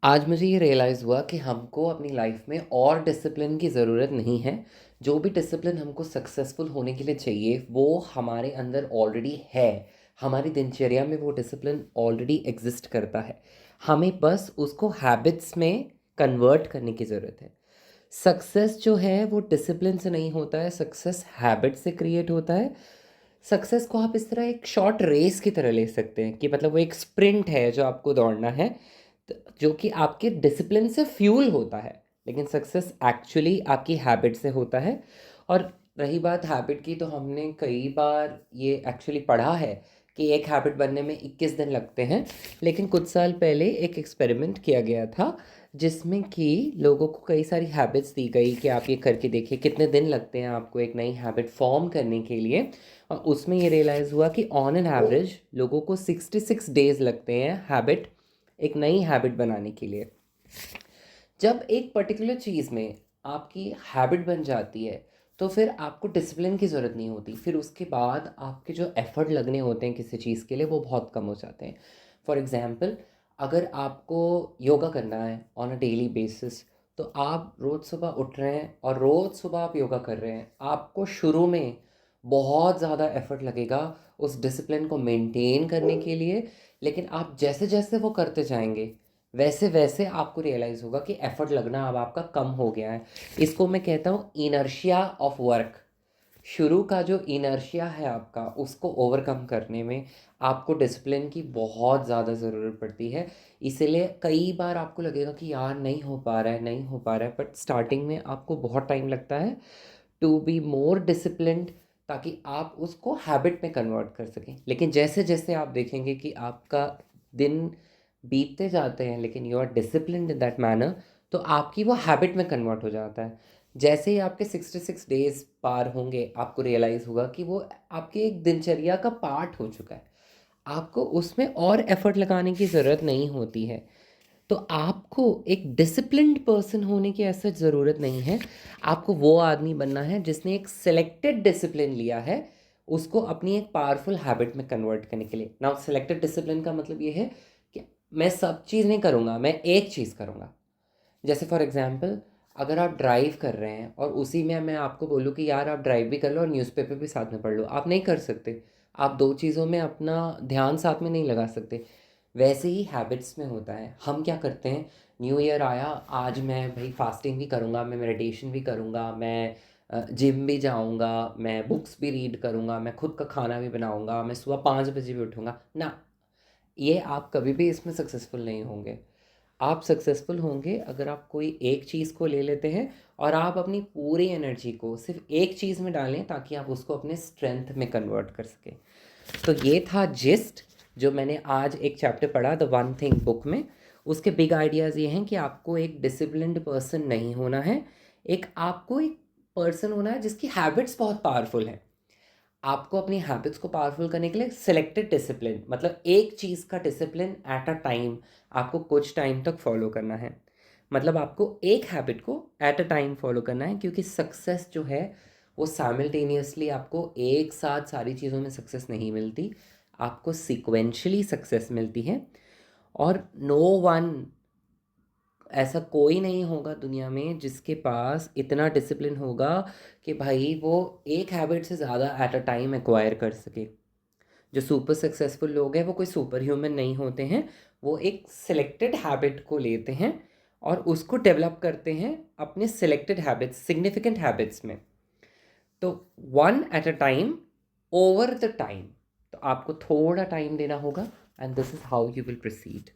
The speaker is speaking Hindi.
आज मुझे ये रियलाइज़ हुआ कि हमको अपनी लाइफ में और डिसिप्लिन की ज़रूरत नहीं है। जो भी डिसिप्लिन हमको सक्सेसफुल होने के लिए चाहिए वो हमारे अंदर ऑलरेडी है। हमारी दिनचर्या में वो डिसिप्लिन ऑलरेडी एग्जिस्ट करता है। हमें बस उसको हैबिट्स में कन्वर्ट करने की ज़रूरत है। सक्सेस जो है वो डिसिप्लिन से नहीं होता है, सक्सेस हैबिट से क्रिएट होता है। सक्सेस को आप इस तरह एक शॉर्ट रेस की तरह ले सकते हैं कि मतलब वो एक स्प्रिंट है जो आपको दौड़ना है, जो कि आपके डिसिप्लिन से फ्यूल होता है। लेकिन सक्सेस एक्चुअली आपकी हैबिट से होता है। और रही बात हैबिट की, तो हमने कई बार ये एक्चुअली पढ़ा है कि एक हैबिट बनने में 21 दिन लगते हैं। लेकिन कुछ साल पहले एक एक्सपेरिमेंट किया गया था जिसमें कि लोगों को कई सारी हैबिट्स दी गई कि आप ये करके देखिए कितने दिन लगते हैं आपको एक नई हैबिट फॉर्म करने के लिए। और उसमें ये रियलाइज़ हुआ कि ऑन एन एवरेज लोगों को 66 डेज़ लगते हैं एक नई हैबिट बनाने के लिए। जब एक पर्टिकुलर चीज़ में आपकी हैबिट बन जाती है तो फिर आपको डिसिप्लिन की ज़रूरत नहीं होती। फिर उसके बाद आपके जो एफ़र्ट लगने होते हैं किसी चीज़ के लिए वो बहुत कम हो जाते हैं। फॉर एग्ज़ाम्पल, अगर आपको योगा करना है ऑन अ डेली बेसिस, तो आप रोज़ सुबह उठ रहे हैं और रोज़ सुबह आप योगा कर रहे हैं, आपको शुरू में बहुत ज़्यादा एफ़र्ट लगेगा उस डिसिप्लिन को मेंटेन करने के लिए। लेकिन आप जैसे जैसे वो करते जाएंगे वैसे वैसे आपको रियलाइज़ होगा कि एफ़र्ट लगना अब आपका कम हो गया है। इसको मैं कहता हूँ इनर्शिया ऑफ वर्क। शुरू का जो इनर्शिया है आपका, उसको ओवरकम करने में आपको डिसिप्लिन की बहुत ज़्यादा ज़रूरत पड़ती है। इसीलिए कई बार आपको लगेगा कि यार नहीं हो पा रहा है, नहीं हो पा रहा है, बट स्टार्टिंग में आपको बहुत टाइम लगता है टू बी मोर डिसिप्लिन्ड, ताकि आप उसको हैबिट में कन्वर्ट कर सकें। लेकिन जैसे जैसे आप देखेंगे कि आपका दिन बीतते जाते हैं लेकिन you are disciplined in that manner, तो आपकी वो हैबिट में कन्वर्ट हो जाता है। जैसे ही आपके 66 डेज़ पार होंगे आपको रियलाइज़ होगा कि वो आपके एक दिनचर्या का पार्ट हो चुका है। आपको उसमें और एफ़र्ट लगाने की ज़रूरत नहीं होती है। तो आपको एक डिसिप्लिन्ड पर्सन होने की ऐसा ज़रूरत नहीं है। आपको वो आदमी बनना है जिसने एक सिलेक्टेड डिसिप्लिन लिया है उसको अपनी एक पावरफुल हैबिट में कन्वर्ट करने के लिए। नाउ सिलेक्टेड डिसिप्लिन का मतलब ये है कि मैं सब चीज़ नहीं करूँगा, मैं एक चीज़ करूँगा। जैसे फॉर एग्जांपल, अगर आप ड्राइव कर रहे हैं और उसी में मैं आपको बोलूँ कि यार आप ड्राइव भी कर लो और न्यूज़पेपर भी साथ में पढ़ लो, आप नहीं कर सकते। आप दो चीज़ों में अपना ध्यान साथ में नहीं लगा सकते। वैसे ही हैबिट्स में होता है। हम क्या करते हैं, न्यू ईयर आया, आज मैं भाई फास्टिंग भी करूँगा, मैं मेडिटेशन भी करूँगा, मैं जिम भी जाऊँगा, मैं बुक्स भी रीड करूँगा, मैं खुद का खाना भी बनाऊँगा, मैं सुबह 5 बजे भी उठूँगा ना। ये आप कभी भी इसमें सक्सेसफुल नहीं होंगे। आप सक्सेसफुल होंगे अगर आप कोई एक चीज़ को ले लेते हैं और आप अपनी पूरी एनर्जी को सिर्फ एक चीज़ में डालें ताकि आप उसको अपने स्ट्रेंथ में कन्वर्ट कर सकें। तो ये था जिस्ट जो मैंने आज एक चैप्टर पढ़ा द वन थिंग बुक में। उसके बिग आइडियाज़ ये हैं कि आपको एक डिसिप्लिन्ड पर्सन नहीं होना है, एक आपको एक पर्सन होना है जिसकी हैबिट्स बहुत पावरफुल हैं। आपको अपनी हैबिट्स को पावरफुल करने के लिए सिलेक्टेड डिसिप्लिन, मतलब एक चीज़ का डिसिप्लिन एट अ टाइम आपको कुछ टाइम तक फॉलो करना है। मतलब आपको एक हैबिट को एट अ टाइम फॉलो करना है, क्योंकि सक्सेस जो है वो साइमल्टेनियसली आपको एक साथ सारी चीज़ों में सक्सेस नहीं मिलती, आपको सीक्वेंशली सक्सेस मिलती है। और नो वन, ऐसा कोई नहीं होगा दुनिया में जिसके पास इतना डिसिप्लिन होगा कि भाई वो एक हैबिट से ज़्यादा एट अ टाइम एक्वायर कर सके। जो सुपर सक्सेसफुल लोग हैं वो कोई सुपर ह्यूमन नहीं होते हैं। वो एक सिलेक्टेड हैबिट को लेते हैं और उसको डेवलप करते हैं अपने सिलेक्टेड हैबिट्स, सिग्निफिकेंट हैबिट्स में। तो one at a time, over the time. तो आपको थोड़ा टाइम देना होगा and this is how you will proceed.